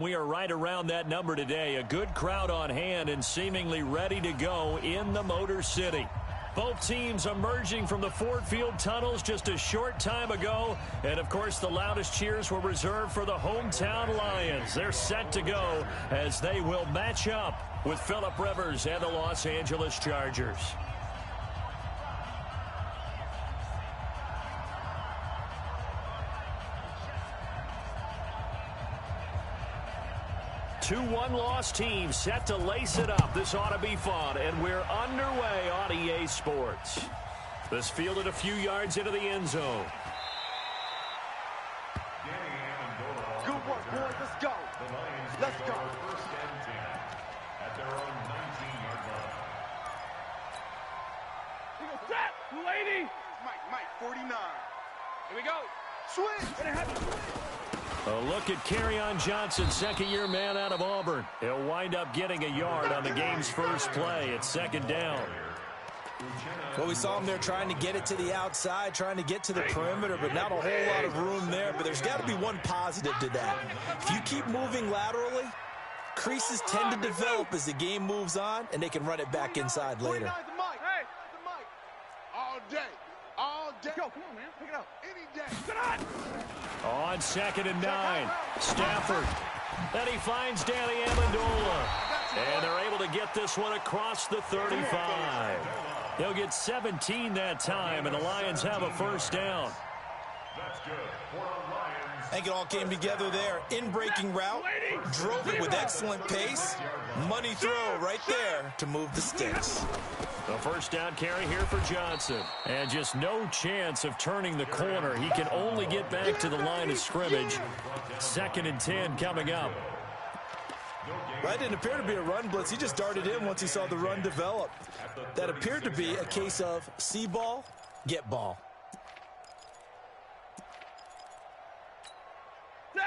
We are right around that number today. A good crowd on hand and seemingly ready to go in the Motor City. Both teams emerging from the Ford Field tunnels just a short time ago. And, of course, the loudest cheers were reserved for the hometown Lions. They're set to go as they will match up with Phillip Rivers and the Los Angeles Chargers. 2-1 loss team set to lace it up. This ought to be fun, and we're underway on EA Sports. This fielded a few yards into the end zone. Good work, boys. Let's go. Let's go. First and 10 at their own 19-yard line. We go set, lady. Mike, 49. Here we go. Switch. A look at Kerryon Johnson, second-year man out of Auburn. He'll wind up getting a yard on the game's first play. It's second down. Well, we saw him there trying to get it to the outside, trying to get to the perimeter, but not a whole lot of room there. But there's got to be one positive to that. If you keep moving laterally, creases tend to develop as the game moves on, and they can run it back inside later. Hey, the mic. All day. All day. Go, come on, man. Pick it up. Any day. Get on. On 2nd and 9, Stafford. Then he finds Danny Amendola. And they're able to get this one across the 35. They'll get 17 that time, and the Lions have a first down. That's good for the Lions. I think it all came together there. In-breaking route, drove it with excellent pace. Money throw right there to move the sticks. The first down carry here for Johnson. And just no chance of turning the corner. He can only get back to the line of scrimmage. 2nd and 10 coming up. That didn't appear to be a run blitz. He just darted in once he saw the run develop. That appeared to be a case of see ball, get ball.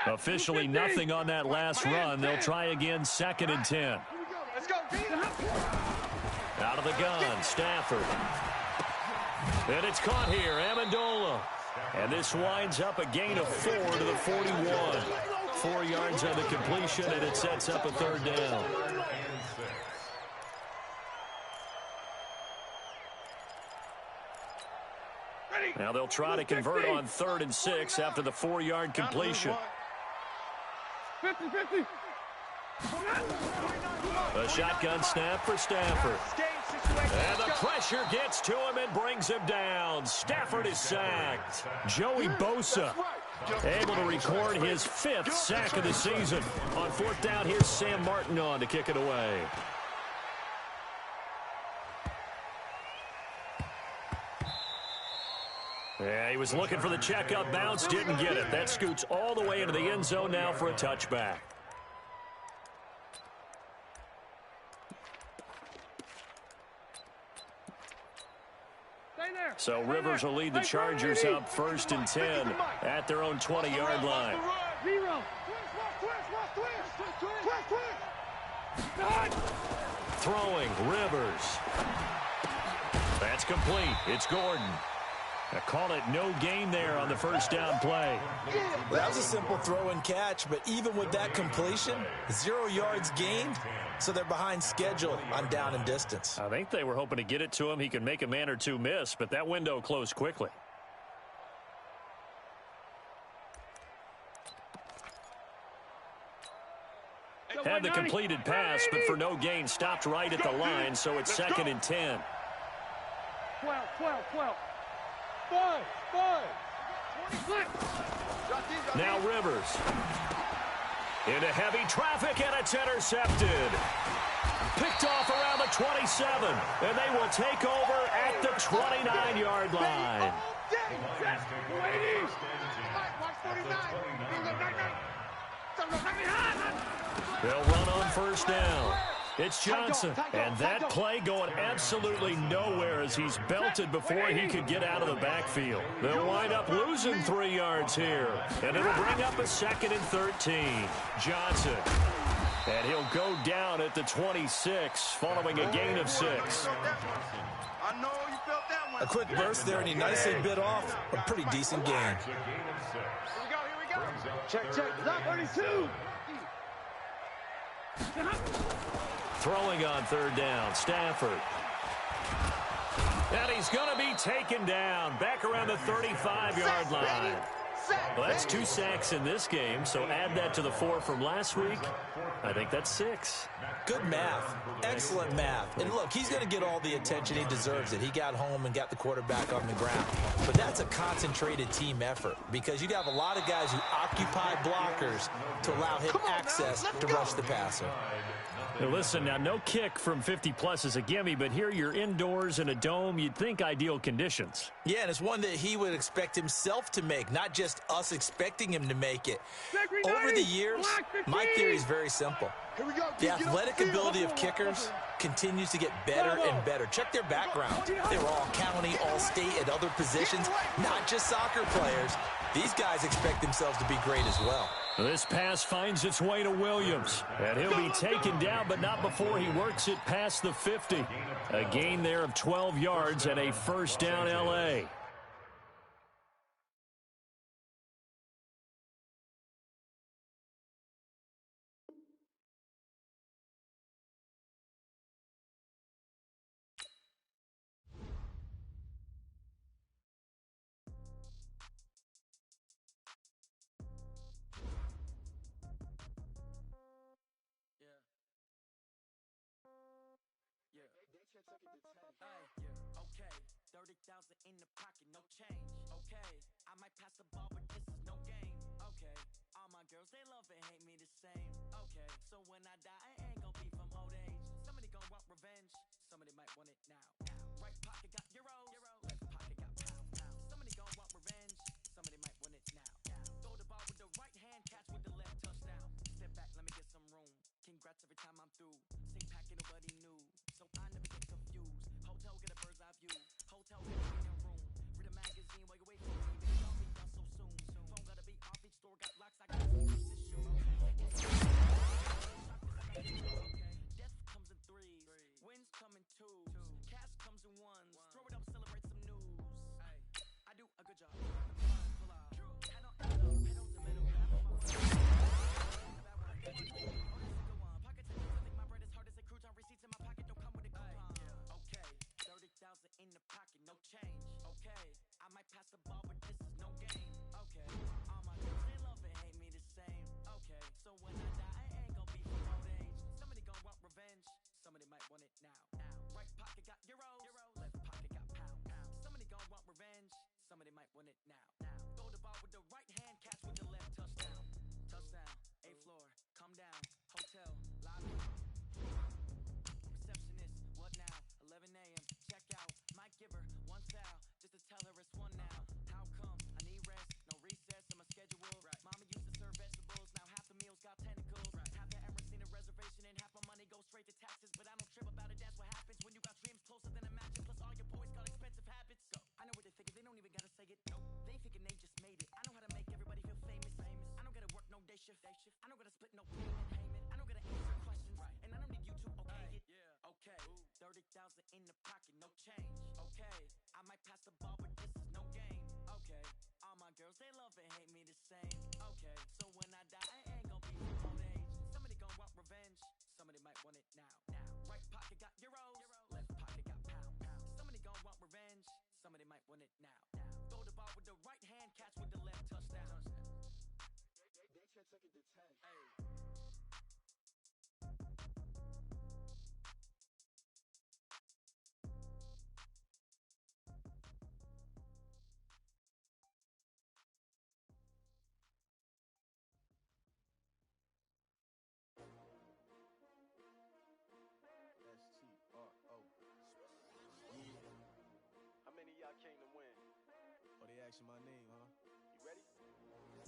Officially nothing on that last run. They'll try again 2nd and 10. Let's go. Out of the gun, Stafford. And it's caught here, Amendola. And this winds up a gain of 4 to the 41. 4 yards on the completion, and it sets up a third down. Now they'll try to convert on 3rd and 6 after the 4-yard completion. 50-50. A shotgun snap for Stafford. And the pressure gets to him and brings him down. Stafford is sacked. Joey Bosa able to record his 5th sack of the season. On 4th down, here's Sam Martin on to kick it away. Yeah, he was looking for the checkup bounce, didn't get it. That scoots all the way into the end zone now for a touchback. So Rivers will lead the Chargers up 1st and 10 at their own 20-yard line. Throwing, Rivers. That's complete. It's Gordon. I call it no gain there on the first down play. Well, that was a simple throw and catch, but even with that completion, 0 yards gained, so they're behind schedule on down and distance. I think they were hoping to get it to him. He could make a man or two miss, but that window closed quickly. Had the completed pass, but for no gain, stopped right at the line, so it's 2nd and 10. 12. Now Rivers. Into heavy traffic, and it's intercepted. Picked off around the 27, and they will take over at the 29-yard line. They'll run on first down. It's Johnson, and that play going absolutely nowhere as he's belted before he could get out of the backfield. They'll wind up losing 3 yards here, and it'll bring up a 2nd and 13. Johnson, and he'll go down at the 26 following a gain of 6. I know you felt that one. A quick burst there, and he nicely bit off a pretty decent gain. Here we go. Check. Not 32. Throwing on third down, Stafford. And he's going to be taken down back around the 35-yard line. Well, that's 2 sacks in this game, so add that to the 4 from last week. I think that's 6. Good math. Excellent math. And look, he's going to get all the attention. He deserves it. He got home and got the quarterback on the ground. But that's a concentrated team effort because you'd have a lot of guys who occupy blockers to allow him access to rush the passer. Now listen, now no kick from 50-plus is a gimme, but here you're indoors in a dome. You'd think ideal conditions. Yeah, and it's one that he would expect himself to make, not just us expecting him to make it. Over the years, my theory is very simple. The athletic ability of kickers continues to get better and better. Check their background. They were all county, all state, at other positions, not just soccer players. These guys expect themselves to be great as well. This pass finds its way to Williams, and he'll be taken down, but not before he works it past the 50. A gain there of 12 yards and a first down L.A. Okay, 30,000 in the pocket, no change. Okay, I might pass the ball, but this is no game. Okay, all my girls, they love and hate me the same. Okay, so when I die, I ain't gon' be from old age. Somebody gon' want revenge, somebody might want it now. Right pocket got euros, left pocket got pound. Somebody gon' want revenge, somebody might want it now. Throw the ball with the right hand, catch with the left, touchdown. Step back, let me get some room. Congrats every time I'm through. Same packet, nobody knew, so I never get confused. Hotel, get a bird's eye view. Hotel, get a in room. Read a magazine while you wait for me. Baby, I'll be done so soon. Phone gotta be off, each store got locks. I got this shoe. Death comes in threes. Wins come in twos. Cash comes in ones. Throw it up, celebrate some news. I do a good job. Pull out. Head on, pedal to metal. Pocket to I think my bread is hard as a crouton. Receipts in my pocket don't come with a coupon. Okay, 30,000 in the pocket, no change. Okay, I might pass the ball, but this is no game. Okay, all my girls, they love and hate me the same. Okay, so when I die, I ain't gon' be from old age. Somebody gon' want revenge, somebody might want it now. Right pocket got euros, left pocket got pound. Somebody gon' want revenge, somebody might want it now. Throw the ball with the right hand, catch with the left, touchdown. Touchdown, 8th floor, come down, hotel, lobby. Receptionist, what now? 11 a.m., check out. Might give her one foul, just to tell her it's one now. How come? I need rest, no recess in my schedule. Mama used to serve vegetables, now half the meals got tentacles. Half the Emirates need a reservation and half my money goes straight to taxes. But I don't trip about it, that's what happens when you got dreams closer than a match. Plus all your boys got expensive habits. I know what they're thinking, they don't even gotta say it. They thinking they just made it. I know how to make everybody feel famous. I don't gotta work no day shift. I don't gotta split no payment. I don't gotta answer questions. And I don't need you to okay it. Okay, 30,000 in the pocket, no change. Okay, I might pass the ball, but this is no game. Okay, all my girls, they love and hate me the same. Okay, so when I die, I ain't gon' be from old age. Somebody gon' want revenge, somebody might want it now. Right pocket got euros, left pocket got pound. Somebody gon' want revenge, somebody might want it now. Throw the ball with the right hand, catch with the left, touchdown. They took it to 10. Came to win. Oh, they asking my name, huh? You ready?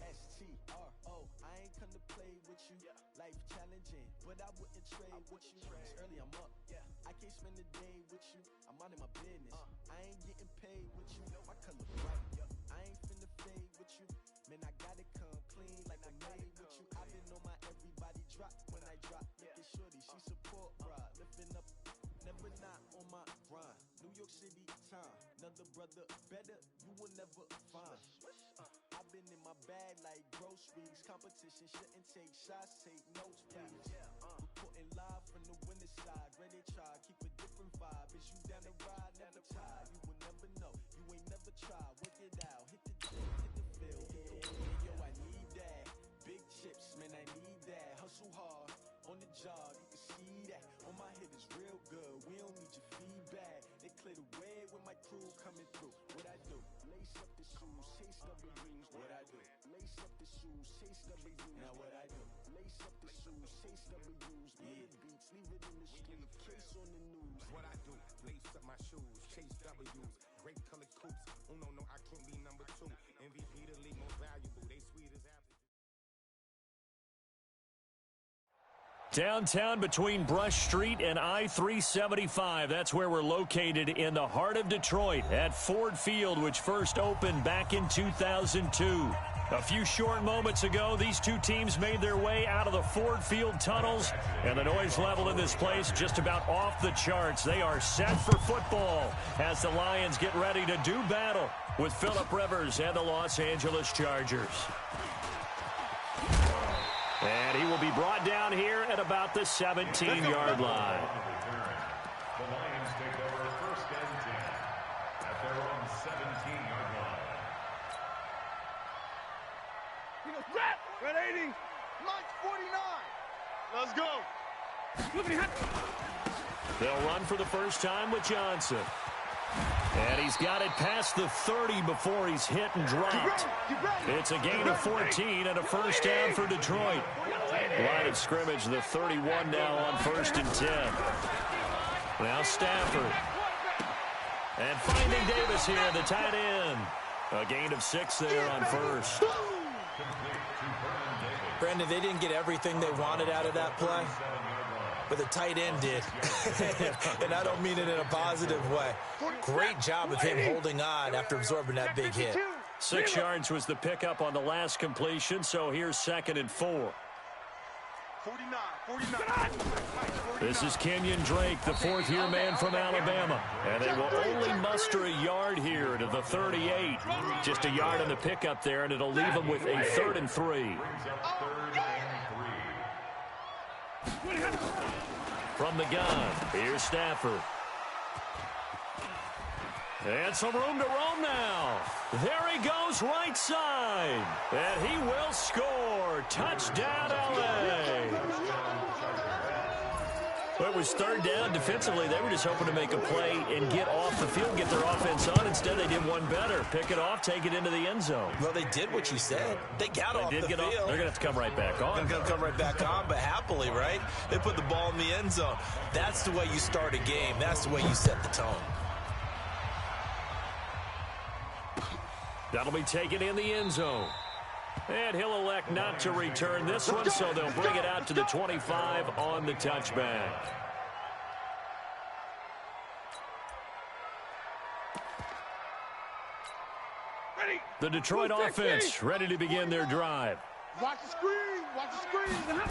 S-T-R-O, I ain't come to play with you. Yeah. Life challenging, but I wouldn't trade with you. It's early, I'm up. Yeah. I can't spend the day with you. I'm out of my business. I ain't getting paid with you. My color bright. I ain't finna fade with you. Man, I gotta come clean like I made with you. I've been on my everybody drop when I drop. Look at shorty, she support ride. Lifting up, never not on my grind. New York City time. Another brother better, you will never find. I've been in my bag like groceries. Competition shouldn't take shots, take notes, please. You will never know. You ain't never tried. Work it out. Hit the field. Yo, I need that. Big chips, man, I need that. Hustle hard on the job. You can see that. On my head is real good. We don't need your feedback. They clear the way with my crew coming through. What I do? Lace up the shoes, chase W's. What I do? Lace up the shoes, chase W's. Now what I do? Lace up the shoes, chase W's. Yeah, beats, leave it in the street. Case on the news. What I do? Lace up my shoes, chase W's. Great colored coops. Uno, no, I can't be number 2. MVP the league most valuable. They sweet as apple. Downtown between Brush Street and I-375. That's where we're located in the heart of Detroit at Ford Field, which first opened back in 2002. A few short moments ago, these two teams made their way out of the Ford Field tunnels, and the noise level in this place just about off the charts. They are set for football as the Lions get ready to do battle with Phillip Rivers and the Los Angeles Chargers. And he will be brought down here at about the 17-yard line. The Lions take over first and 10 at their own 17-yard line. He goes, rap! Red 80. Mike 49. Let's go. They'll run for the first time with Johnson. And he's got it past the 30 before he's hit and dropped. It's a gain of 14 and a first down for Detroit. Line of scrimmage, the 31 now on first and 10. Now Stafford. And finding Davis here, the tight end. A gain of 6 there on first. Brandon, they didn't get everything they wanted out of that play, but the tight end did. And I don't mean it in a positive way. Great job of him holding on after absorbing that big hit. 6 yards was the pickup on the last completion, so here's 2nd and 4. 49. This is Kenyon Drake, the fourth-year man from Alabama. And they will only muster a yard here to the 38. Just a yard on the pickup there, and it'll leave them with a 3rd and 3. From the gun, here's Stafford. And some room to roam now. There he goes, right side. And he will score. Touchdown, L.A. Well, it was 3rd down. Defensively, they were just hoping to make a play and get off the field, get their offense on. Instead, they did one better. Pick it off, take it into the end zone. Well, they did what you said. They got off the field. They're going to have to come right back on. They're going to come right back on, but happily, right? They put the ball in the end zone. That's the way you start a game. That's the way you set the tone. That'll be taken in the end zone. And he'll elect not to return this one, so they'll bring it out to the 25 on the touchback. The Detroit offense ready to begin their drive. Watch the screen. Watch the screen.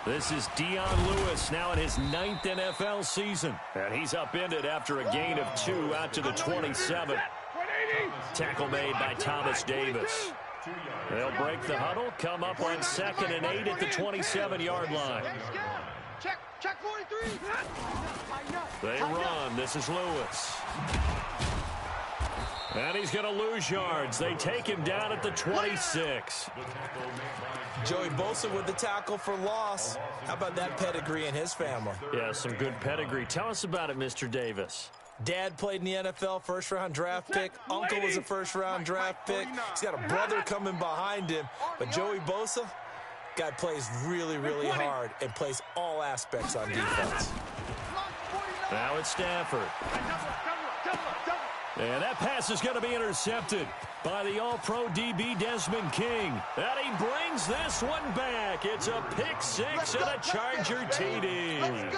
This is Dion Lewis, now in his 9th NFL season. And he's upended after a gain of 2 out to the 27. Tackle made by Thomas Davis. They'll break the huddle, come up on 2nd and 8 at the 27-yard line. Check 43. They run. This is Lewis. And he's going to lose yards. They take him down at the 26. Joey Bosa with the tackle for loss. How about that pedigree in his family? Yeah, some good pedigree. Tell us about it, Mr. Davis. Dad played in the NFL, first-round draft pick. Uncle was a first-round draft pick. He's got a brother coming behind him. But Joey Bosa, guy plays really, really hard and plays all aspects on defense. Now it's Stafford. And that pass is going to be intercepted by the All-Pro DB Desmond King. And he brings this one back. It's a pick 6 and a Charger TD.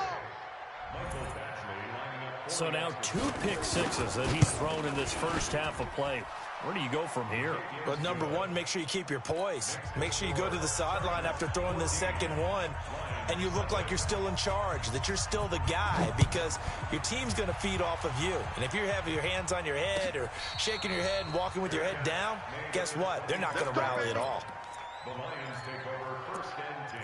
So now 2 pick 6s that he's thrown in this first half of play. Where do you go from here? Well, number one, make sure you keep your poise. Make sure you go to the sideline after throwing this second one, and you look like you're still in charge, that you're still the guy, because your team's going to feed off of you. And if you're having your hands on your head or shaking your head and walking with your head down, guess what? They're not going to rally at all. The Lions take over first and 10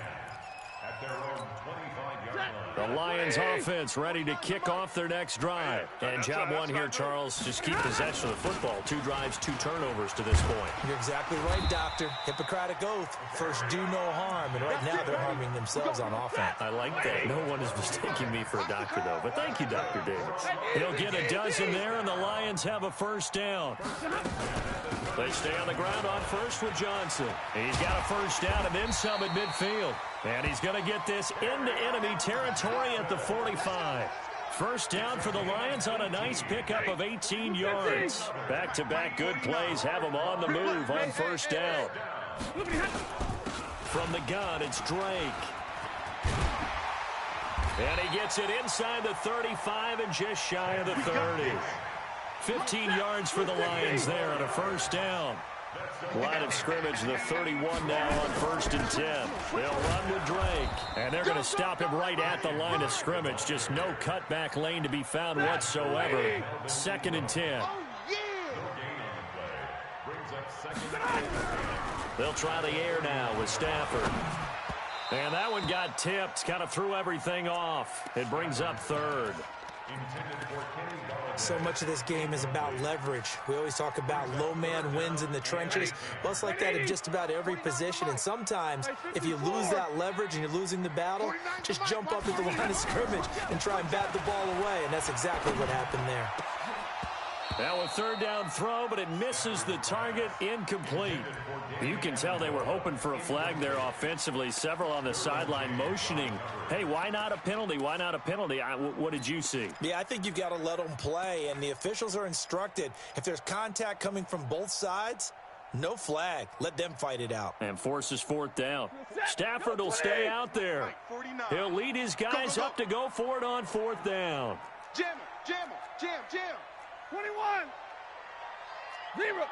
at their own 25-yard line. The Lions offense ready to kick off their next drive. And job one here, Charles, just keep possession of the football. 2 drives, 2 turnovers to this point. You're exactly right, Doctor. Hippocratic oath. First, do no harm. And right now, they're harming themselves on offense. I like that. No one is mistaking me for a doctor, though. But thank you, Dr. Davis. He'll get a dozen there, and the Lions have a first down. They stay on the ground on first with Johnson. He's got a first down and then some at midfield. And he's going to get this into enemy territory at the 45. First down for the Lions on a nice pickup of 18 yards. Back-to-back good plays have them on the move on first down. From the gun, it's Drake. And he gets it inside the 35 and just shy of the 30. 15 yards for the Lions there on a first down. Line of scrimmage, the 31 now on 1st and 10. They'll run with Drake. And they're going to stop him right at the line of scrimmage. Just no cutback lane to be found whatsoever. 2nd and 10. They'll try the air now with Stafford. And that one got tipped. Kind of threw everything off. It brings up 3rd. So much of this game is about leverage. We always talk about low man wins in the trenches. Well, it's like that in just about every position. And sometimes, if you lose that leverage and you're losing the battle, just jump up at the line of scrimmage and try and bat the ball away. And that's exactly what happened there. Now a 3rd down throw, but it misses the target, incomplete. You can tell they were hoping for a flag there offensively. Several on the sideline motioning. Hey, why not a penalty? Why not a penalty? What did you see? Yeah, I think you've got to let them play, and the officials are instructed. If there's contact coming from both sides, no flag. Let them fight it out. And forces 4th down. Stafford will stay out there. He'll lead his guys up to go for it on 4th down. Jam him, jam him, jam, jam. 21. 0.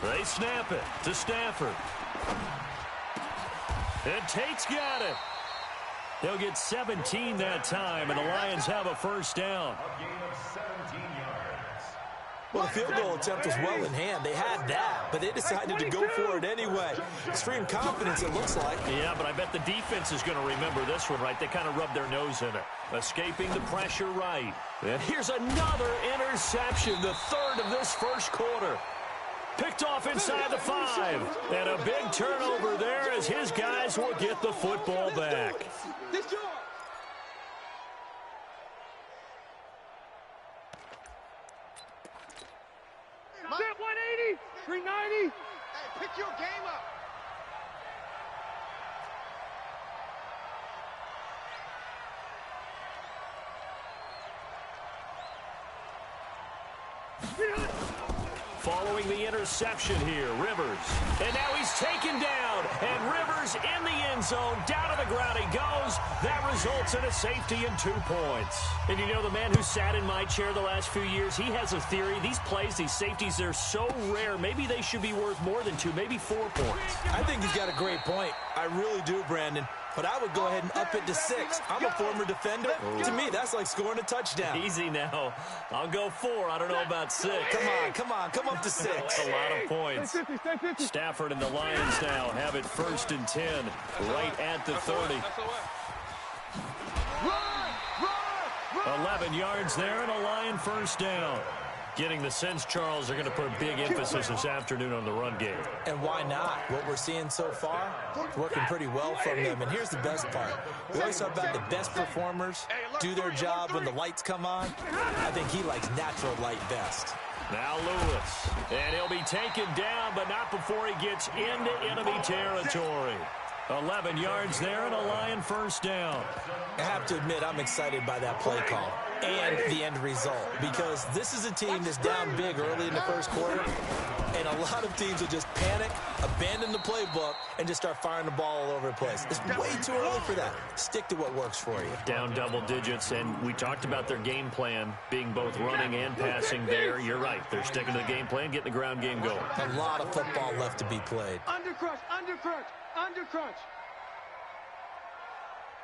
They snap it to Stafford. And Tate's got it. He'll get 17 that time, and the Lions have a first down. A gain of 17 yards. Well, the field goal attempt was well in hand. They had that, but they decided to go for it anyway. Extreme confidence, it looks like. Yeah, but I bet the defense is going to remember this one, right? They kind of rubbed their nose in it. Escaping the pressure right. And here's another interception, the 3rd of this first quarter. Picked off inside the 5. And a big turnover there as his guys will get the football back. This yours. Step 180, 390. Hey, pick your game up. Following the interception here, Rivers. And now he's taken down. And Rivers in the end zone. Down to the ground he goes. That results in a safety and 2 points. And you know, the man who sat in my chair the last few years, he has a theory. These plays, these safeties, they're so rare. Maybe they should be worth more than 2, maybe 4 points. I think he's got a great point. I really do, Brandon. But I would go ahead and up it to 6. I'm a former defender. To me, that's like scoring a touchdown. Easy now. I'll go 4. I don't know about 6. Come on. Come up to 6. That's a lot of points. Stafford and the Lions now have it 1st and 10, right at the 30. 11 yards there and a Lion first down. Getting the sense, Charles, they're going to put a big emphasis this afternoon on the run game. And why not? What we're seeing so far, it's working pretty well from them. And here's the best part. We always talk about the best performers do their job when the lights come on. I think he likes natural light best. Now Lewis. And he'll be taken down, but not before he gets into enemy territory. 11 yards there and a Lion first down. I have to admit, I'm excited by that play call and the end result, because this is a team that's down big early in the first quarter, and a lot of teams will just panic, abandon the playbook, and just start firing the ball all over the place. It's way too early for that. Stick to what works for you. Down double digits, and we talked about their game plan being both running and passing there. You're right. They're sticking to the game plan, getting the ground game going. A lot of football left to be played. Under crunch, under crunch, under crunch.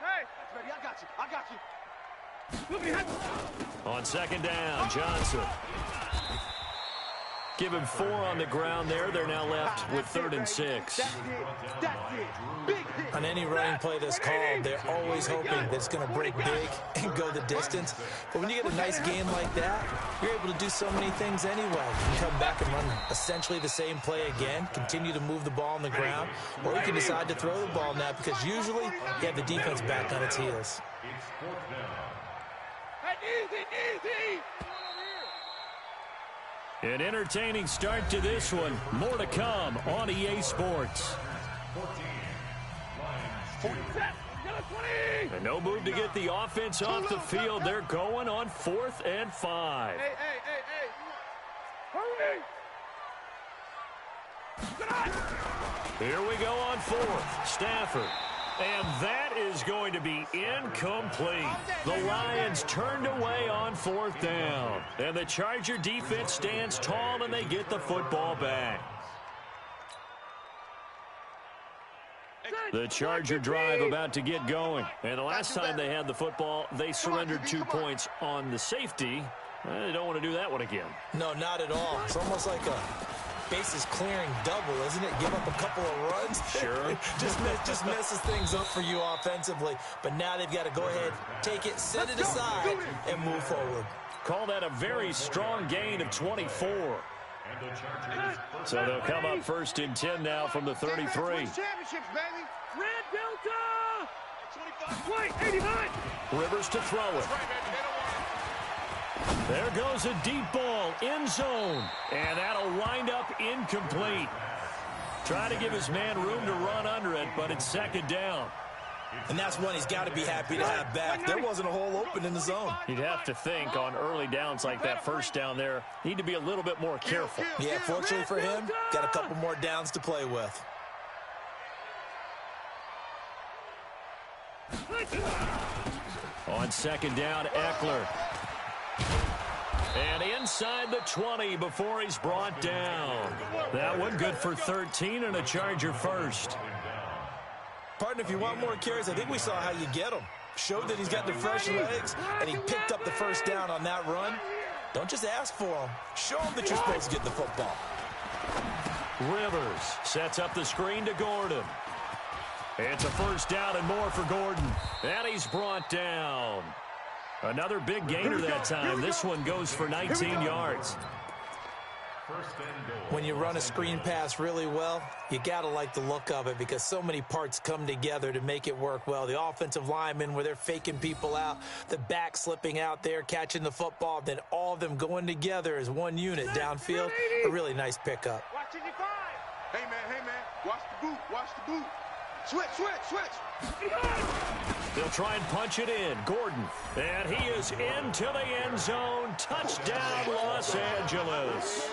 Hey, that's ready. I got you. On second down, Johnson. Give him 4 on the ground there. They're now left with 3rd and 6. That's it. Big hit. On any running play that's called, they're always hoping that it's going to break big and go the distance. But when you get a nice game like that, you're able to do so many things anyway. You can come back and run essentially the same play again, continue to move the ball on the ground, or you can decide to throw the ball now because usually you have the defense back on its heels. It's fourth down. An entertaining start to this one. More to come on EA Sports. 14, And no move to get the offense off the field. They're going on 4th and 5. Hey. Hurry! Here we go on 4th. Stafford. And that is going to be incomplete. The Lions turned away on 4th down. And the Charger defense stands tall and they get the football back. The Charger drive about to get going. And the last time they had the football, they surrendered 2 points on the safety. They don't want to do that one again. No, not at all. It's almost like a bases clearing double, isn't it? Give up a couple of runs. Sure. just messes things up for you offensively. But now they've got to go ahead, take it, set it aside, and move forward. Call that a very strong gain of 24. So they'll come up 1st and 10 now from the 33. Championships, baby. Red Delta. 25. 89. Rivers to throw it. There goes a deep ball, end zone, and that'll wind up incomplete. Try to give his man room to run under it, but it's 2nd down. And that's one he's got to be happy to have back. There wasn't a hole open in the zone. You'd have to think on early downs like that 1st down there, need to be a little bit more careful. Yeah, fortunately for him, got a couple more downs to play with. On 2nd down, Eckler. And inside the 20 before he's brought down. That one good for 13 and a Charger first. Partner, if you want more carries, I think we saw how you get them. Showed that he's got the fresh legs, and he picked up the 1st down on that run. Don't just ask for them. Show them that you're supposed to get the football. Rivers sets up the screen to Gordon. It's a 1st down and more for Gordon. And he's brought down. Another big gainer that time. This one goes for 19 yards. When you run a screen pass really well, you got to like the look of it because so many parts come together to make it work well. The offensive linemen where they're faking people out, the back slipping out there, catching the football, then all of them going together as one unit downfield. A really nice pickup. Hey, man. Watch the boot. Switch. They'll try and punch it in. Gordon. And he is into the end zone. Touchdown, Los Angeles.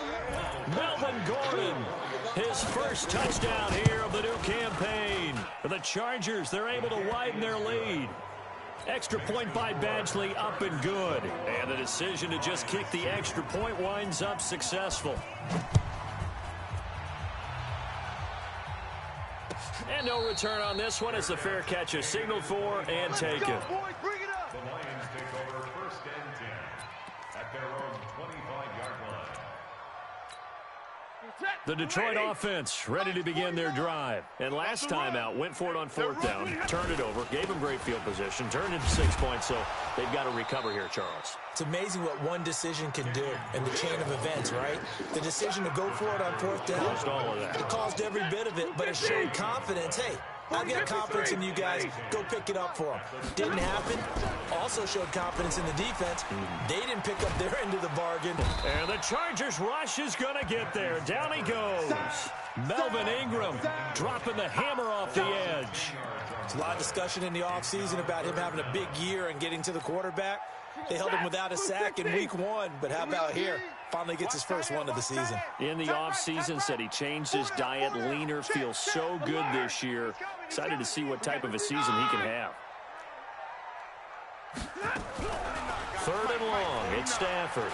Melvin Gordon, his first touchdown here of the new campaign. For the Chargers, they're able to widen their lead. Extra point by Badgley, up and good. And the decision to just kick the extra point winds up successful. And no return on this one as the fair catch is signaled for and taken. The Lions take over 1st and 10 at their own 25-yard line. The Detroit offense ready to begin their drive. And last time out, went for it on 4th down, turned it over, gave them great field position, turned it to 6 points, so they've got to recover here, Charles. It's amazing what one decision can do in the chain of events, right? The decision to go for it on 4th down. Caused all of that. It caused every bit of it, but it showed confidence. Hey, I've got confidence in you guys. Go pick it up for them. Didn't happen. Also showed confidence in the defense. They didn't pick up their end of the bargain. And the Chargers rush is going to get there. Down he goes. Melvin Ingram dropping the hammer off the edge. There's a lot of discussion in the offseason about him having a big year and getting to the quarterback. They held him without a sack in week 1, but how about here? Finally gets his first one of the season. In the offseason, said he changed his diet, leaner, feels so good this year. Excited to see what type of a season he can have. 3rd and long, it's Stafford.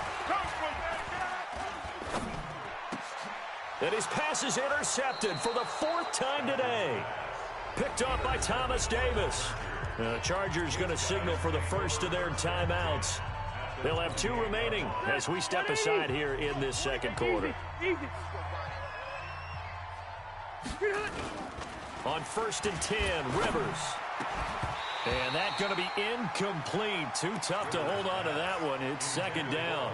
And his pass is intercepted for the 4th time today. Picked up by Thomas Davis. The Chargers going to signal for the first of their timeouts. They'll have 2 remaining as we step aside here in this 2nd quarter. On 1st and 10, Rivers. And that's going to be incomplete. Too tough to hold on to that one. It's 2nd down.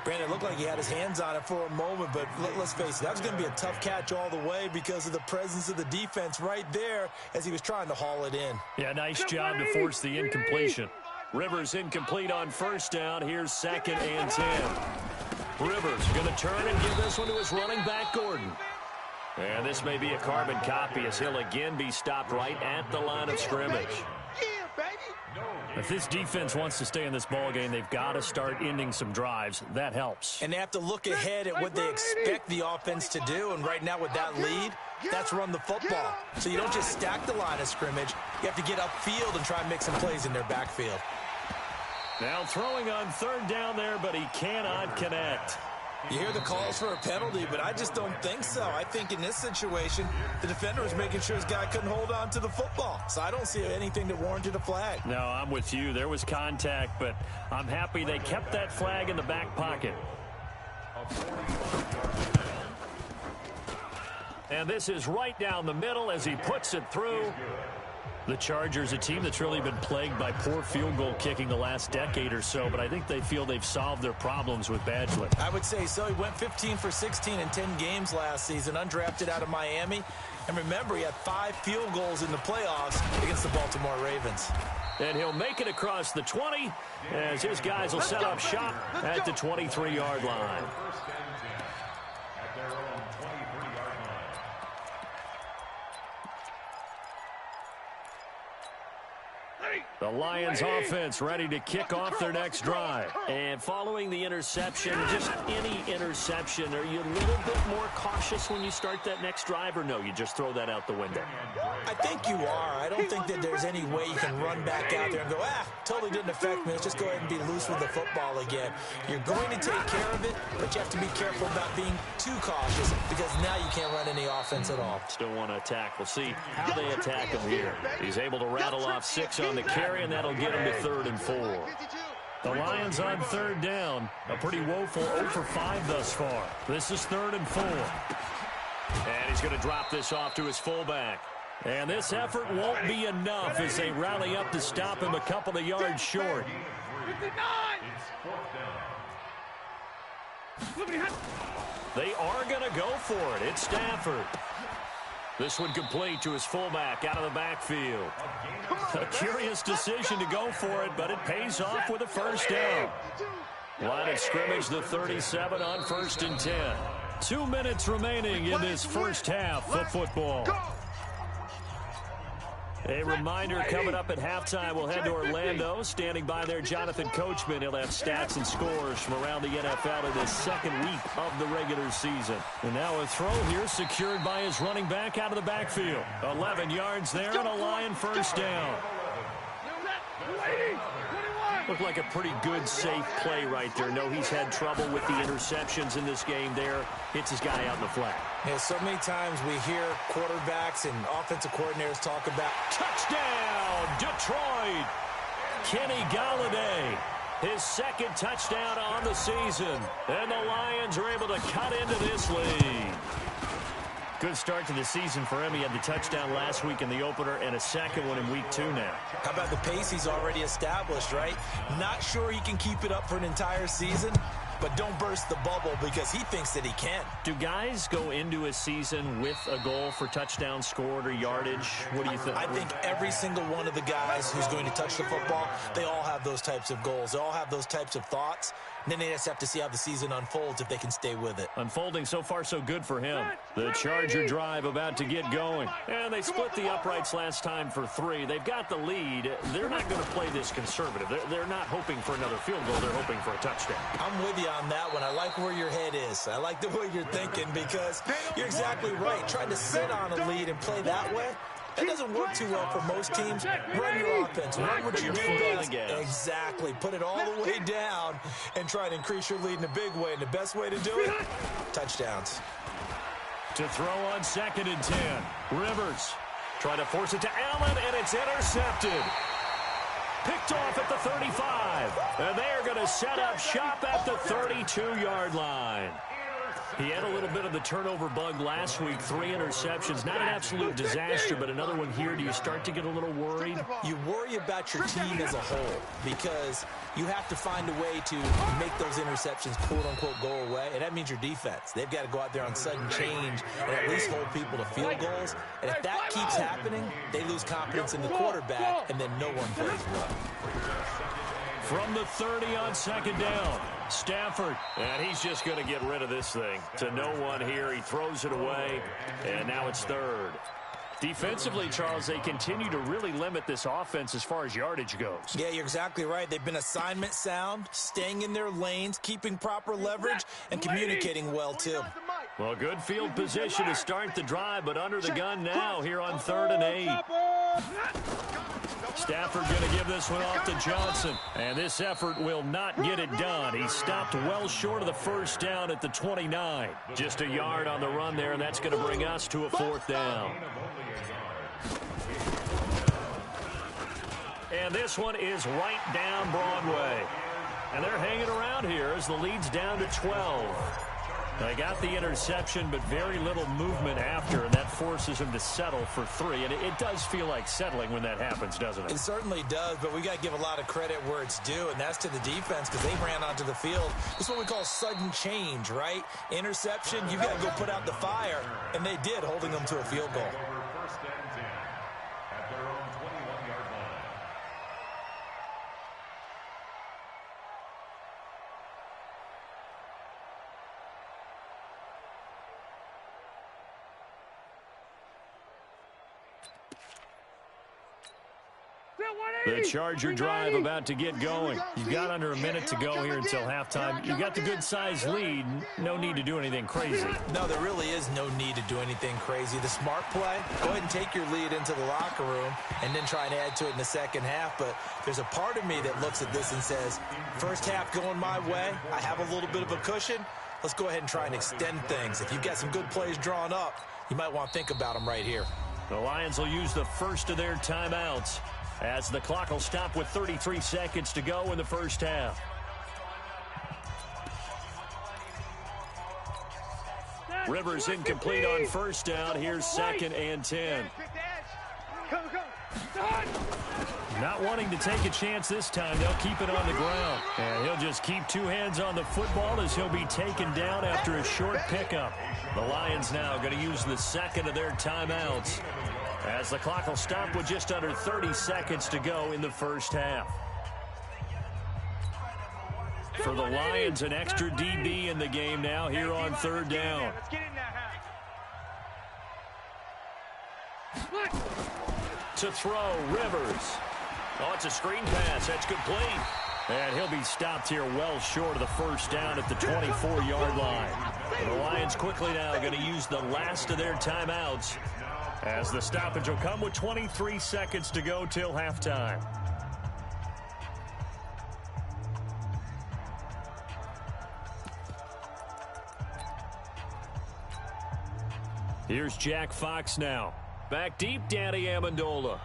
Brandon, it looked like he had his hands on it for a moment, but let's face it, that was going to be a tough catch all the way because of the presence of the defense right there as he was trying to haul it in. Yeah, nice job to force the incompletion. Rivers incomplete on 1st down. Here's 2nd and 10. Rivers going to turn and give this one to his running back, Gordon. And this may be a carbon copy as he'll again be stopped right at the line of scrimmage. If this defense wants to stay in this ball game, they've got to start ending some drives. That helps. And they have to look ahead at what they expect the offense to do. And right now with that lead, that's run the football. So you don't just stack the line of scrimmage. You have to get upfield and try and make some plays in their backfield. Now throwing on 3rd down there, but he cannot connect. You hear the calls for a penalty, but I just don't think so. I think in this situation, the defender was making sure his guy couldn't hold on to the football. So I don't see anything that warranted a flag. No, I'm with you. There was contact, but I'm happy they kept that flag in the back pocket. And this is right down the middle as he puts it through. The Chargers, a team that's really been plagued by poor field goal kicking the last decade or so, but I think they feel they've solved their problems with Badgley. I would say so. He went 15 for 16 in 10 games last season, undrafted out of Miami. And remember, he had 5 field goals in the playoffs against the Baltimore Ravens. And he'll make it across the 20 as his guys will set up shop at the 23-yard line. The Lions offense ready to kick off their next drive. And following the interception, just any interception, are you a little bit more cautious when you start that next drive, or no, you just throw that out the window? I think you are. I don't think that there's any way you can run back out there and go, totally didn't affect me. Let's just go ahead and be loose with the football again. You're going to take care of it, but you have to be careful about being too cautious because now you can't run any offense at all. Still want to attack. We'll see how they attack him here. He's able to rattle off 6 on the carry, and that'll get him to 3rd and 4. The Lions on 3rd down. A pretty woeful 0 for 5 thus far. This is 3rd and 4. And he's going to drop this off to his fullback. And this effort won't be enough as they rally up to stop him a couple of yards short. 59. They are going to go for it. It's Stafford. This one complete to his fullback out of the backfield. A curious decision to go for it, but it pays off with a 1st down. Line of scrimmage, the 37 on 1st and 10. 2 minutes remaining in this first half of football. A reminder coming up at halftime, we'll head to Orlando. Standing by there, Jonathan Coachman. He'll have stats and scores from around the NFL in this 2nd week of the regular season. And now a throw here secured by his running back out of the backfield. 11 yards there and a Lion 1st down. Looked like a pretty good, safe play right there. No, he's had trouble with the interceptions in this game there. Hits his guy out in the flat. Yeah, so many times we hear quarterbacks and offensive coordinators talk about touchdown, Detroit. Kenny Golladay, his 2nd touchdown on the season. And the Lions are able to cut into this lead. Good start to the season for him. He had the touchdown last week in the opener and a 2nd one in week 2 now. How about the pace he's already established, right? Not sure he can keep it up for an entire season, but don't burst the bubble because he thinks that he can. Do guys go into a season with a goal for touchdowns scored or yardage? What do you think? I think every single one of the guys who's going to touch the football, they all have those types of goals. They all have those types of thoughts. And then they just have to see how the season unfolds if they can stay with it. Unfolding so far so good for him. The Charger drive about to get going. And they split the uprights last time for 3. They've got the lead. They're not going to play this conservative. They're not hoping for another field goal. They're hoping for a touchdown. I'm with you on that one. I like where your head is. I like the way you're thinking because you're exactly right. Trying to sit on a lead and play that way, that doesn't work too well for most teams. Run your offense. Run what you do best. Exactly. Put it all the way down and try to increase your lead in a big way. And the best way to do it, touchdowns. To throw on 2nd and 10. Rivers trying to force it to Allen, and it's intercepted. Picked off at the 35. And they are going to set up shop at the 32-yard line. He had a little bit of the turnover bug last week, 3 interceptions. Not an absolute disaster, but another one here. Do you start to get a little worried? You worry about your team as a whole because you have to find a way to make those interceptions, quote-unquote, go away, and that means your defense. They've got to go out there on sudden change and at least hold people to field goals. And if that keeps happening, they lose confidence in the quarterback, and then no one plays well. From the 30 on second down, Stafford. And he's just going to get rid of this thing. To no one here. He throws it away, and now it's third. Defensively, Charles, they continue to really limit this offense as far as yardage goes. Yeah, you're exactly right. They've been assignment sound, staying in their lanes, keeping proper leverage, and communicating well, too. Well, good field position to start the drive, but under the gun now here on 3rd and 8. Stafford going to give this one off to Johnson. And this effort will not get it done. He stopped well short of the first down at the 29. Just a yard on the run there, and that's going to bring us to a 4th down. And this one is right down Broadway. And they're hanging around here as the lead's down to 12. They got the interception, but very little movement after, and that forces him to settle for 3. And it does feel like settling when that happens, doesn't it? It certainly does, but we got to give a lot of credit where it's due, and that's to the defense because they ran onto the field. This is what we call sudden change, right? Interception, you got to go put out the fire, and they did, holding them to a field goal. First and 10 at their own 21-yard line. The Charger drive about to get going. You've got under a minute to go here until halftime. You've got the good-sized lead. No need to do anything crazy. No, there really is no need to do anything crazy. The smart play, go ahead and take your lead into the locker room and then try and add to it in the second half. But there's a part of me that looks at this and says, first half going my way, I have a little bit of a cushion. Let's go ahead and try and extend things. If you've got some good plays drawn up, you might want to think about them right here. The Lions will use the first of their timeouts as the clock will stop with 33 seconds to go in the first half. Rivers incomplete on first down. Here's 2nd and 10. Not wanting to take a chance this time. They'll keep it on the ground. And he'll just keep 2 hands on the football as he'll be taken down after a short pickup. The Lions now going to use the second of their timeouts as the clock will stop with just under 30 seconds to go in the first half. For the Lions, an extra DB in the game now here on 3rd down. To throw, Rivers. Oh, it's a screen pass. That's complete. And he'll be stopped here well short of the first down at the 24-yard line. And the Lions quickly now going to use the last of their timeouts as the stoppage will come with 23 seconds to go till halftime. Here's Jack Fox now. Back deep, Danny Amendola.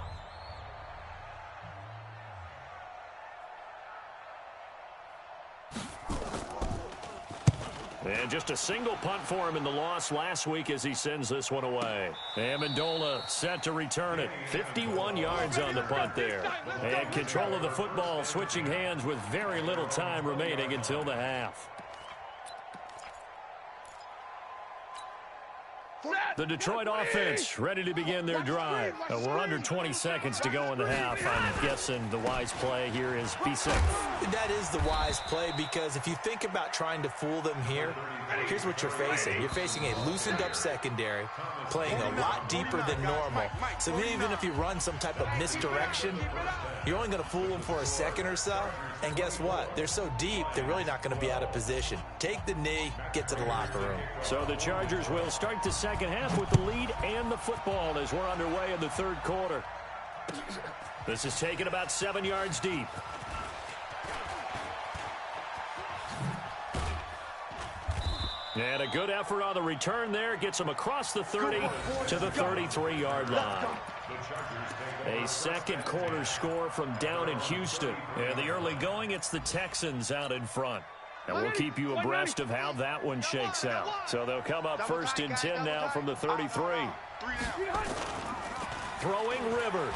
And just a single punt for him in the loss last week as he sends this one away. Amendola set to return it. 51 yards on the punt there. And control of the football, switching hands with very little time remaining until the half. The Detroit offense ready to begin their drive. We're under 20 seconds to go in the half. I'm guessing the wise play here is be safe. That is the wise play because if you think about trying to fool them here, here's what you're facing. You're facing a loosened up secondary, playing a lot deeper than normal. So even if you run some type of misdirection, you're only going to fool them for a second or so. And guess what? They're so deep, they're really not going to be out of position. Take the knee, get to the locker room. So the Chargers will start the second half with the lead and the football as we're underway in the 3rd quarter. This is taken about 7 yards deep. And a good effort on the return there. Gets him across the 30 to the 33-yard line. A second quarter score from down in Houston. And the early going, it's the Texans out in front. And we'll keep you abreast of how that one shakes out. So they'll come up first and 10 now from the 33. Throwing Rivers.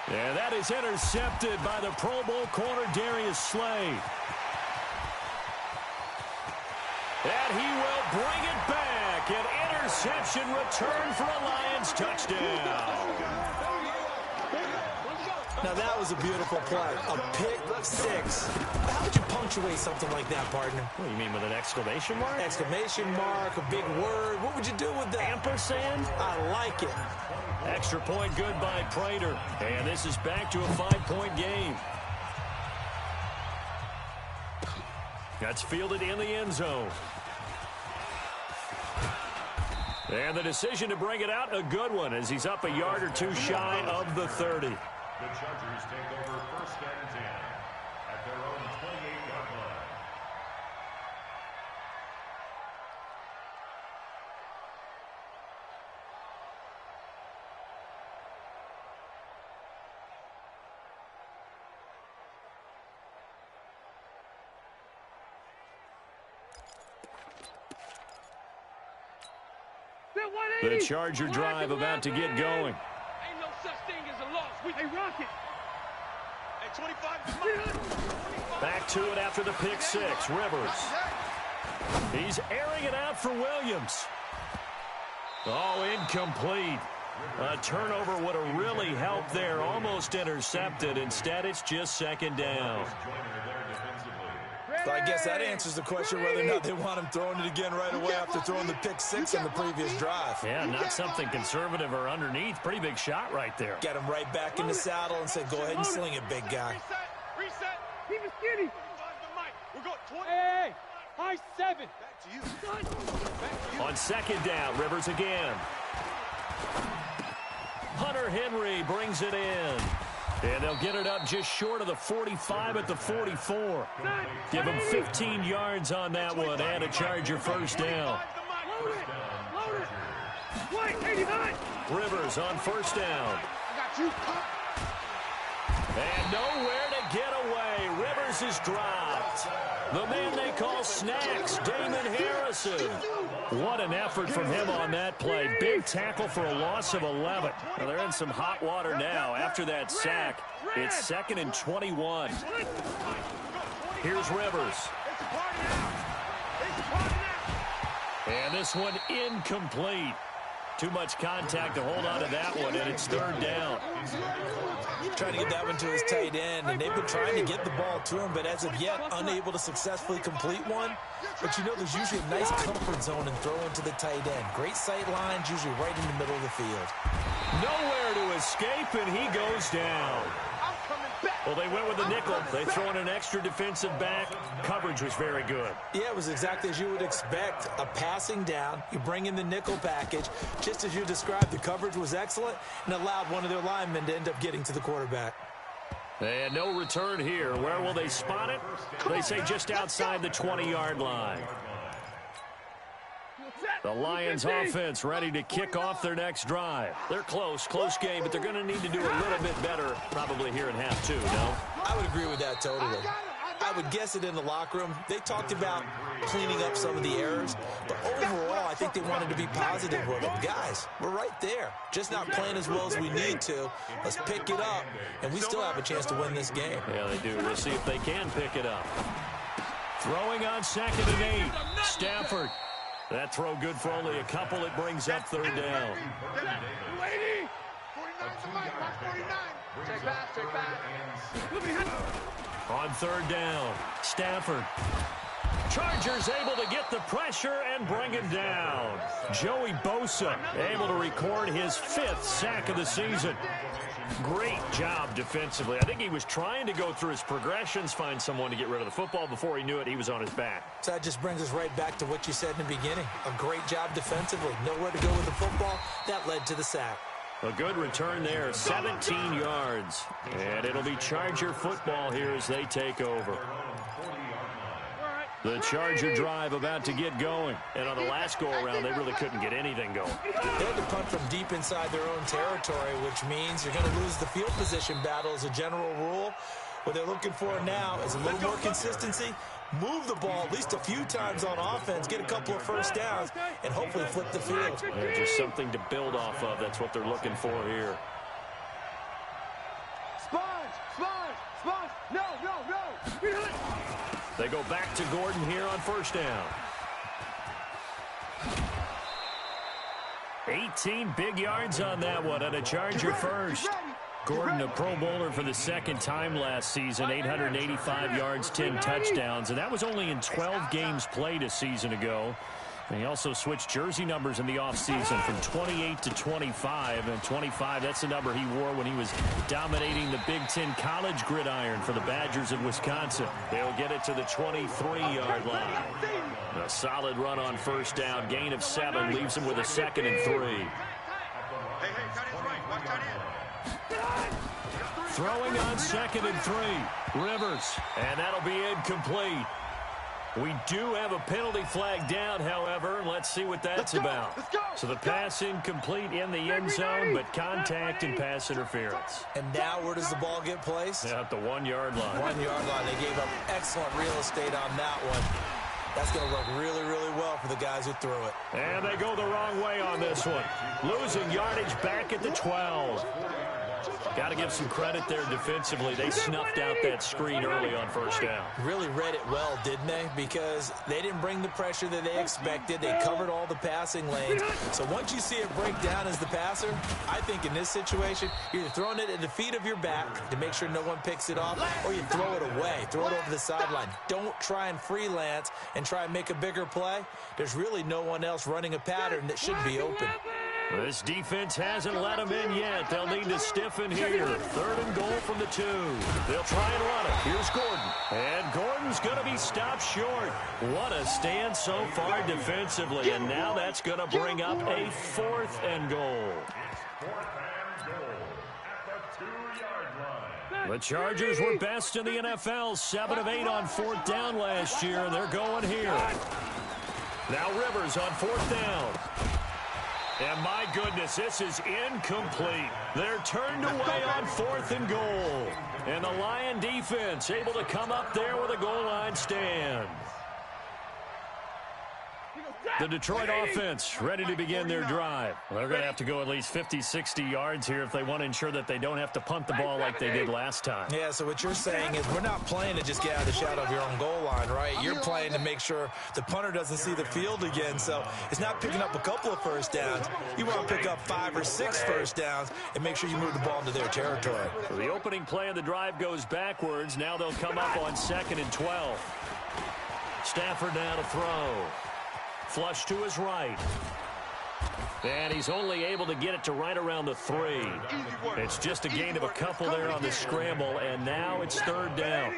And that is intercepted by the Pro Bowl corner Darius Slay. And he will bring it back. An interception return for a Lions touchdown. Now, that was a beautiful play. A pick six. How would you punctuate something like that, partner? What do you mean, with an exclamation mark? Exclamation mark, a big word. What would you do with that? Ampersand? I like it. Extra point good by Prater. And this is back to a 5-point game. That's fielded in the end zone. And the decision to bring it out, a good one, as he's up a yard or two shy of the 30. The Chargers take over first and 10 at their own 28-yard line. The Charger drive about to get going. Ain't no such thing as a loss. Hey, Rocket. Hey, 25. Back to it after the pick six. Rivers. He's airing it out for Williams. Oh, incomplete. A turnover would have really helped there. Almost intercepted. Instead, it's just second down. So I guess that answers the question whether or not they want him throwing it again right away after throwing the pick six on the previous drive. Yeah, not something conservative or underneath. Pretty big shot right there. Get him right back in the saddle and say, go ahead and sling it, big guy. Reset. Keep it skinny. We're going 20. Hey, high 7. Back to you. On second down, Rivers again. Hunter Henry brings it in. And they'll get it up just short of the 45 at the 44. Give them 15 yards on that one and a Charger first down. Rivers on first down. And nowhere to get away. Rivers is dropped. The man they call Snacks, Damon Harrison. What an effort from him on that play. Big tackle for a loss of 11. Well, they're in some hot water now. After that sack, it's 2nd and 21. Here's Rivers. And this one incomplete. Too much contact to hold on to that one, and it's third down. Trying to get that one to his tight end, and they've been trying to get the ball to him, but as of yet, unable to successfully complete one. But you know, there's usually a nice comfort zone in throwing to the tight end. Great sight lines, usually right in the middle of the field. Nowhere to escape, and he goes down. Well, they went with the nickel. They throw in an extra defensive back. Coverage was very good. Yeah, it was exactly as you would expect. A passing down. You bring in the nickel package. Just as you described, the coverage was excellent and allowed one of their linemen to end up getting to the quarterback. And no return here. Where will they spot it? They say just outside the 20-yard line. The Lions offense ready to kick off their next drive. They're close game, but they're going to need to do a little bit better probably here in half two, no? I would agree with that totally. I would guess it in the locker room. They talked about cleaning up some of the errors, but overall, I think they wanted to be positive with them. Guys, we're right there. Just not playing as well as we need to. Let's pick it up, and we still have a chance to win this game. Yeah, they do. We'll see if they can pick it up. Throwing on 2nd and 8. Stafford. That throw good for only a couple. It brings up third down. 49 to Mike. 49. Check back. On third down, Stafford. Chargers able to get the pressure and bring him down. Joey Bosa able to record his 5th sack of the season. Great job defensively. I think he was trying to go through his progressions, find someone to get rid of the football. Before he knew it, he was on his back. So that just brings us right back to what you said in the beginning. A great job defensively. Nowhere to go with the football. That led to the sack. A good return there, 17 yards. And it'll be Charger football here as they take over. The Charger drive about to get going. And on the last go-around, they really couldn't get anything going. They had to punt from deep inside their own territory, which means you're going to lose the field position battle as a general rule. What they're looking for now is a little more consistency, move the ball at least a few times on offense, get a couple of first downs, and hopefully flip the field. Yeah, just something to build off of. That's what they're looking for here. Sponge! No! They go back to Gordon here on first down. 18 big yards on that one, and a Charger first. Gordon, a Pro Bowler for the second time last season, 885 yards, 10 touchdowns, and that was only in 12 games played a season ago. And he also switched jersey numbers in the offseason from 28 to 25, and 25, that's the number he wore when he was dominating the Big Ten college gridiron for the Badgers of Wisconsin. They'll get it to the 23-yard line. A solid run on first down, gain of 7, leaves him with a 2nd and 3. Hey, tight end's right. Watch tight end. Throwing on 2nd and 3. Rivers, and that'll be incomplete. We do have a penalty flag down, however. Let's see what that's about. So the pass incomplete in the end zone, but contact and pass interference. And now where does the ball get placed? At the 1-yard line. 1-yard line. They gave up excellent real estate on that one. That's going to work really, really well for the guys who threw it. And they go the wrong way on this one. Losing yardage back at the 12. Got to give some credit there defensively. They snuffed out that screen early on first down. Really read it well, didn't they? Because they didn't bring the pressure that they expected. They covered all the passing lanes. So once you see it break down as the passer, I think in this situation, you're either throwing it at the feet of your back to make sure no one picks it off, or you throw it away. Throw it over the sideline. Don't try and freelance and try and make a bigger play. There's really no one else running a pattern that should be open. This defense hasn't let them in yet. They'll need to stiffen here. 3rd and goal from the 2. They'll try and run it. Here's Gordon. And Gordon's going to be stopped short. What a stand so far defensively. And now that's going to bring up a 4th and goal. 4th and goal at the 2-yard line. The Chargers were best in the NFL. 7 of 8 on 4th down last year. They're going here. Now Rivers on 4th down. And my goodness, this is incomplete. They're turned away on 4th and goal. And the Lion defense able to come up there with a goal line stand. The Detroit offense ready to begin their drive. They're going to have to go at least 50, 60 yards here if they want to ensure that they don't have to punt the ball like they did last time. Yeah, so what you're saying is we're not playing to just get out of the shadow of your own goal line, right? You're playing to make sure the punter doesn't see the field again. So it's not picking up a couple of first downs. You want to pick up 5 or 6 first downs and make sure you move the ball into their territory. So the opening play of the drive goes backwards. Now they'll come up on 2nd and 12. Stafford now to throw. Flush to his right. And he's only able to get it to right around the 3. It's just a gain of a couple there on the scramble, and now it's 3rd down.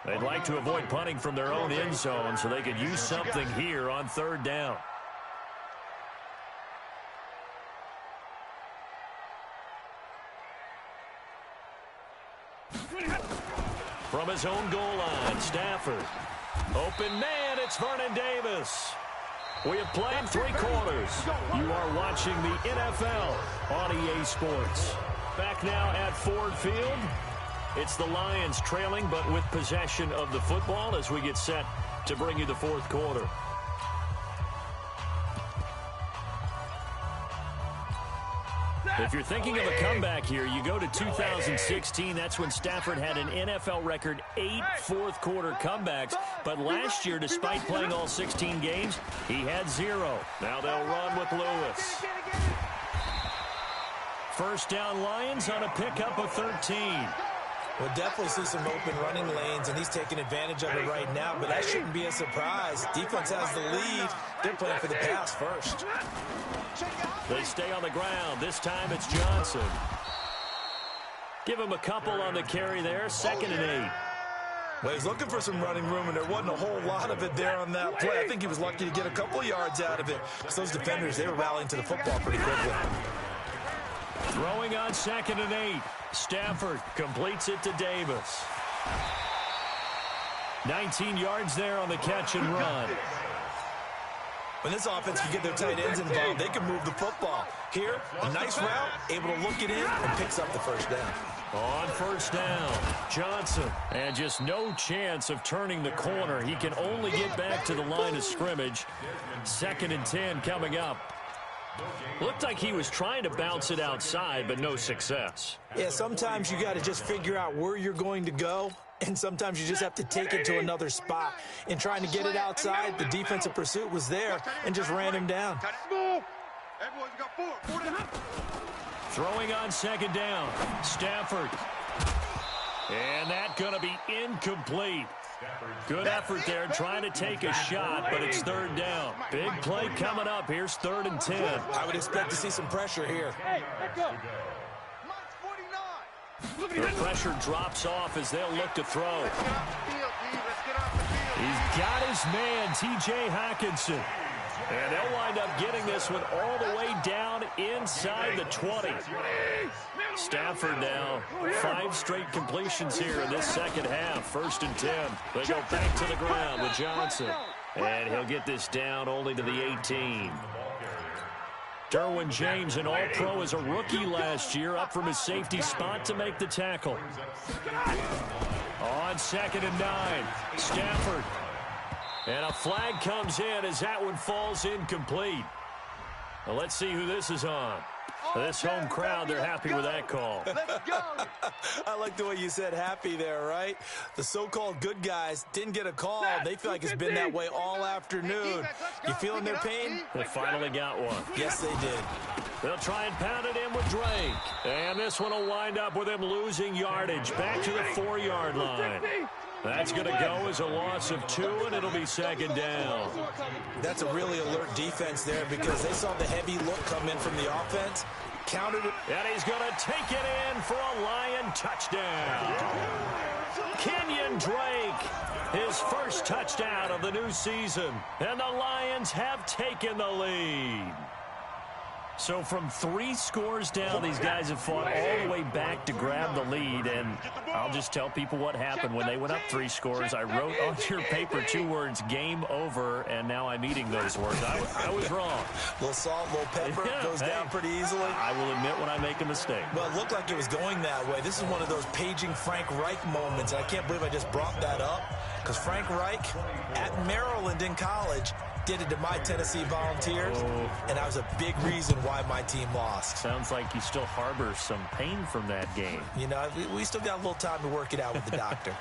They'd like to avoid punting from their own end zone so they could use something here on 3rd down. From his own goal line, Stafford. Open man, it's Vernon Davis. We have played 3 quarters. You are watching the NFL on EA Sports. Back now at Ford Field. It's the Lions trailing, but with possession of the football as we get set to bring you the 4th quarter. If you're thinking of a comeback here, you go to 2016. That's when Stafford had an NFL record 8 fourth-quarter comebacks. But last year, despite playing all 16 games, he had 0. Now they'll run with Lewis. First down Lions on a pickup of 13. We'll definitely see some open running lanes, and he's taking advantage of it right now, but that shouldn't be a surprise. Defense has the lead. They're playing for the pass first. They stay on the ground. This time it's Johnson. Give him a couple on the carry there. 2nd and 8. Well, he's looking for some running room, and there wasn't a whole lot of it there on that play. I think he was lucky to get a couple of yards out of it. Because those defenders, they were rallying to the football pretty quickly. Throwing on 2nd and 8. Stafford completes it to Davis. 19 yards there on the catch and run. When this offense can get their tight ends involved, they can move the football. Here, a nice route, able to look it in, and picks up the first down. On first down, Johnson. And just no chance of turning the corner. He can only get back to the line of scrimmage. 2nd and 10 coming up. Looked like he was trying to bounce it outside, but no success. Yeah, sometimes you got to just figure out where you're going to go, and sometimes you just have to take it to another spot. In trying to get it outside, the defensive pursuit was there and just ran him down. Everyone's got 4. Throwing on 2nd down, Stafford. And that's going to be incomplete. Good effort there trying to take a shot, but it's 3rd down. Big play coming up. Here's 3rd and 10. I would expect to see some pressure here. Hey, let go. The pressure drops off as they'll look to throw. He's got his man, T.J. Hockenson. And they'll wind up getting this one all the way down inside the 20. Stafford now, 5 straight completions here in this second half. 1st and 10. They go back to the ground with Johnson. And he'll get this down only to the 18. Derwin James, an All-Pro as a rookie last year, up from his safety spot to make the tackle. On 2nd and 9, Stafford. And a flag comes in as that one falls incomplete. Well, let's see who this is on. This home crowd, they're happy with that call. I like the way you said happy there, right? The so-called good guys didn't get a call. They feel like it's been that way all afternoon. You feeling their pain? They finally got one. Yes, they did. They'll try and pound it in with Drake. And this one will wind up with him losing yardage back to the 4-yard line. That's going to go as a loss of 2, and it'll be 2nd down. That's a really alert defense there because they saw the heavy look come in from the offense, countered it. And he's going to take it in for a Lion touchdown. Kenyon Drake, his first touchdown of the new season. And the Lions have taken the lead. So from 3 scores down, these guys have fought all the way back to grab the lead. And I'll just tell people what happened when they went up 3 scores. I wrote on your paper 2 words, game over, and now I'm eating those words. I was wrong. A little salt, a little pepper, goes down pretty easily. I will admit when I make a mistake. Well, it looked like it was going that way. This is one of those paging Frank Reich moments. And I can't believe I just brought that up because Frank Reich at Maryland in college did it to my Tennessee Volunteers, and that was a big reason why my team lost. Sounds like you still harbor some pain from that game. You know, we still got a little time to work it out with the doctor.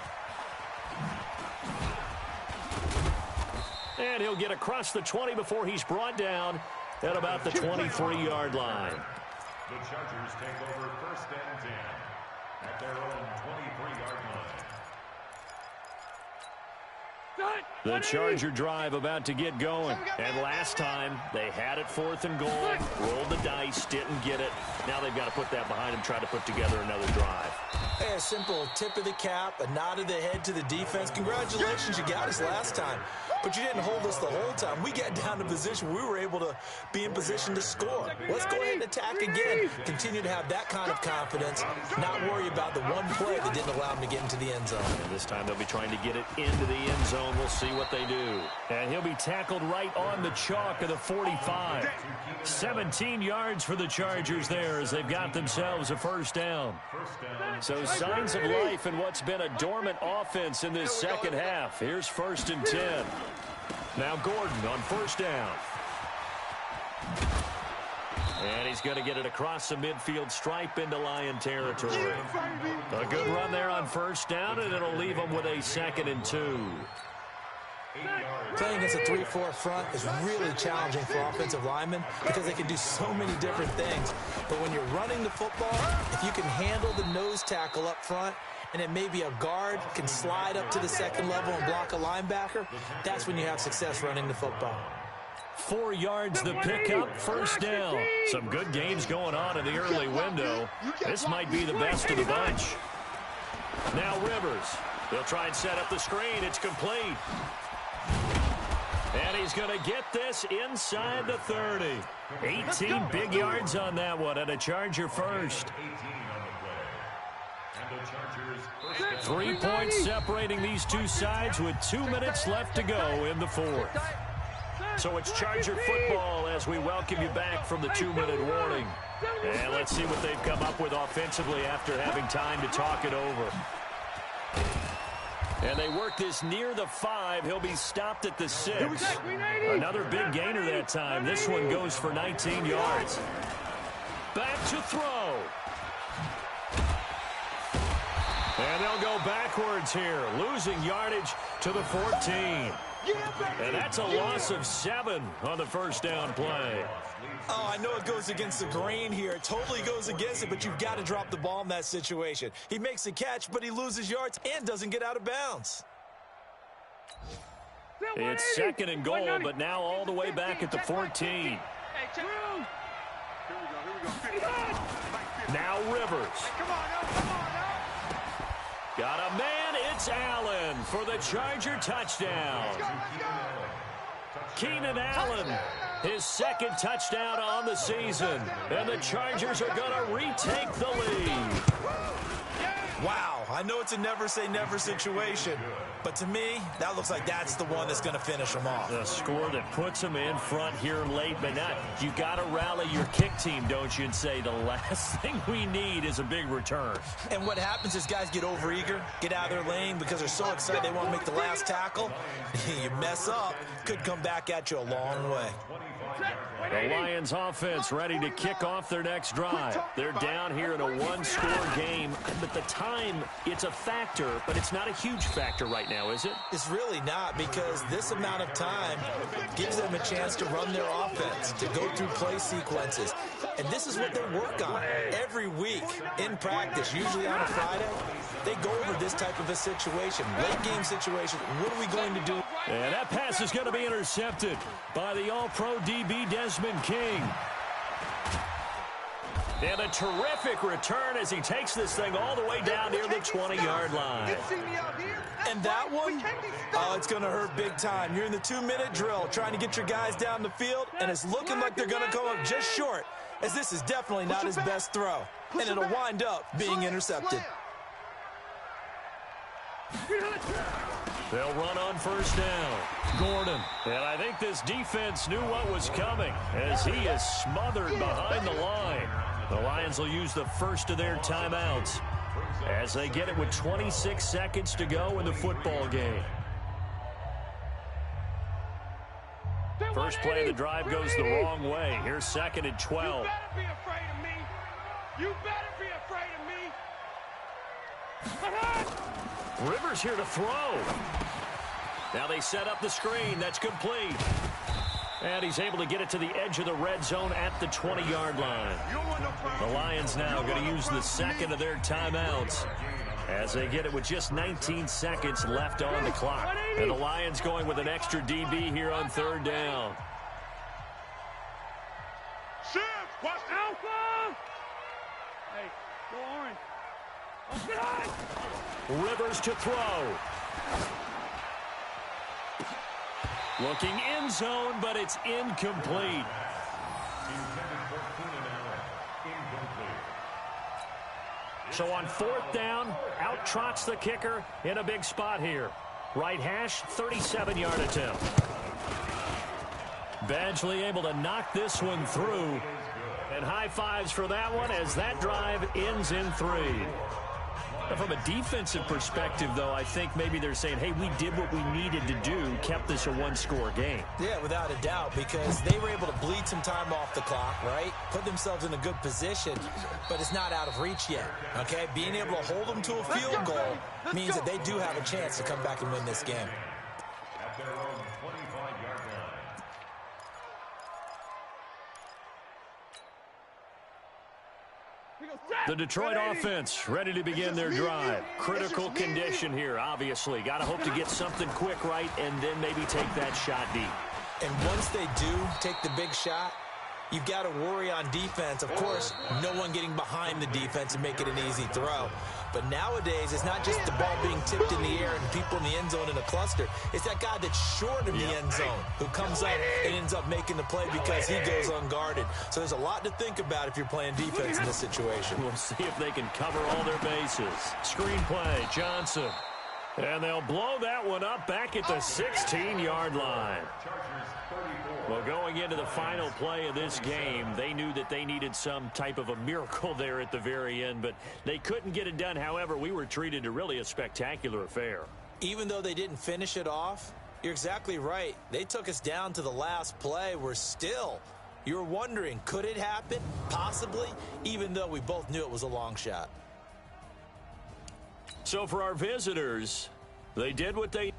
And he'll get across the 20 before he's brought down at about the 23-yard line. The Chargers take over 1st and 10 at their own 23-yard line. The Charger drive about to get going. And last time, they had it 4th and goal, rolled the dice, didn't get it. Now they've got to put that behind them, try to put together another drive. Hey, a simple tip of the cap, a nod of the head to the defense. Congratulations, you got us last time. But you didn't hold us the whole time. We got down to position. We were able to be in position to score. Let's go ahead and attack again. Continue to have that kind of confidence, not worry about the one play that didn't allow them to get into the end zone. And this time they'll be trying to get it into the end zone. We'll see what they do. And he'll be tackled right on the chalk of the 45. 17 yards for the Chargers there as they've got themselves a 1st down. So signs of life in what's been a dormant offense in this second half. Here's 1st and 10. Now Gordon on 1st down. And he's going to get it across the midfield stripe into Lion territory. A good run there on 1st down, and it'll leave them with a 2nd and 2. Playing against a 3-4 front is really challenging for offensive linemen because they can do so many different things. But when you're running the football, if you can handle the nose tackle up front, and then maybe a guard can slide up to the 2nd level and block a linebacker, that's when you have success running the football. 4 yards the pickup, 1st down. Some good games going on in the early window. This might be the best of the bunch. Now Rivers. They'll try and set up the screen. It's complete. And he's going to get this inside the 30. 18 big yards on that one, and a Charger first. 3 points separating these two sides with 2 minutes left to go in the 4th. So it's Charger football as we welcome you back from the 2-minute warning. And let's see what they've come up with offensively after having time to talk it over. And they work this near the 5. He'll be stopped at the 6. Another big gainer that time. This one goes for 19 yards. Back to throw. And they'll go backwards here, losing yardage to the 14. And that's a loss of 7 on the first down play. Oh, I know it goes against the grain here. It totally goes against it, but you've got to drop the ball in that situation. He makes a catch, but he loses yards and doesn't get out of bownds. It's 2nd and goal, but now all the way back at the 14. Now Rivers. Got a man, it's Allen for the Charger touchdown. Keenan Allen, his 2nd touchdown on the season. And the Chargers are going to retake the lead. Wow, I know it's a never-say-never situation, but to me, that looks like that's the one that's going to finish them off. The score that puts them in front here late, but not. You got to rally your kick team, don't you, and say the last thing we need is a big return. And what happens is guys get overeager, get out of their lane because they're so excited they want to make the last tackle. You mess up, could come back at you a long way. The Lions offense ready to kick off their next drive. They're down here in a one-score game, but the time, it's a factor, but it's not a huge factor right now, is it? It's really not, because this amount of time gives them a chance to run their offense, to go through play sequences. And this is what they work on every week in practice, usually on a Friday. They go over this type of a situation, late game situation. What are we going to do? And that pass is going to be intercepted by the All-Pro DB Desmond King. And a terrific return as he takes this thing all the way down near the 20-yard line. And that one, oh, it's going to hurt big time. You're in the 2-minute drill trying to get your guys down the field, and it's looking like they're going to come up just short, as this is definitely not his best throw. And it'll wind up being intercepted. They'll run on first down. Gordon. And I think this defense knew what was coming as he is smothered behind the line. The Lions will use the first of their timeouts as they get it with 26 seconds to go in the football game. First play of the drive goes the wrong way. Here's 2nd and 12. You better be afraid of me. You better be afraid of me. Rivers here to throw. Now they set up the screen. That's complete. And he's able to get it to the edge of the red zone at the 20-yard line. The Lions now going to use the second of their timeouts as they get it with just 19 seconds left on the clock. And the Lions going with an extra DB here on 3rd down. Shift! Watch Alpha! Hey, go orange. Rivers to throw. Looking end zone, but it's incomplete. So on 4th down, out trots the kicker in a big spot here. Right hash, 37-yard attempt. Badgley able to knock this one through. And high fives for that one as that drive ends in 3. From a defensive perspective, though, I think maybe they're saying, hey, we did what we needed to do, kept this a one-score game. Yeah, without a doubt, because they were able to bleed some time off the clock, right? Put themselves in a good position, but it's not out of reach yet, okay? Being able to hold them to a field goal means that they do have a chance to come back and win this game. At their own 25-yard line. The Detroit offense ready to begin their drive. Critical condition here, obviously. Got to hope to get something quick right and then maybe take that shot deep. And once they do take the big shot, you've got to worry on defense. Of course, no one getting behind the defense and make it an easy throw. But nowadays, it's not just the ball being tipped in the air and people in the end zone in a cluster. It's that guy that's short of the end zone who comes up and ends up making the play because he goes unguarded. So there's a lot to think about if you're playing defense in this situation. We'll see if they can cover all their bases. Screen play, Johnson. And they'll blow that one up back at the 16-yard line. Well, going into the final play of this game, they knew that they needed some type of a miracle there at the very end, but they couldn't get it done. However, we were treated to really a spectacular affair. Even though they didn't finish it off, you're exactly right. They took us down to the last play. You're wondering, could it happen? Possibly, even though we both knew it was a long shot. So for our visitors, they did what they